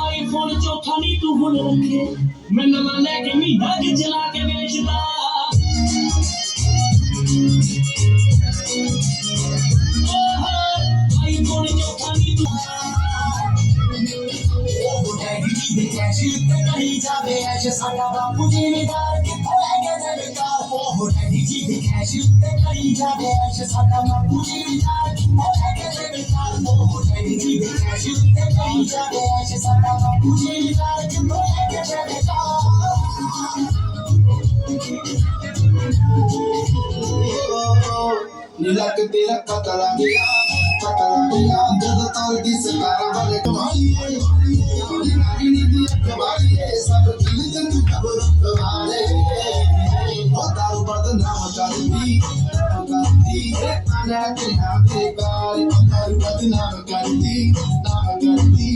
iPhone चौथा नहीं तू हुन रखे मैं नवा लेके महीना के चला के बेचदा आईफोन चौथा नहीं तू कहीं जावे ऐसे साडा बापू जिमीदार कित्थों लैके जमींदार ओ डैडी जी दे कैश उत्ते कहीं जावे ऐसे साडा बापू जिमीदार कित्थों लैके जमींदार ओ डैडी जी दे कैश उत्ते कहीं जावे ऐसे साडा बापू जिमीदार कित्थों लैके जमींदार नीलक तेरा कतला गया जब तौर की सरकार वाले कमाई सब दिल कबाले होता बदनाम करती आना के नाम के कार बदनाम करती नाम करती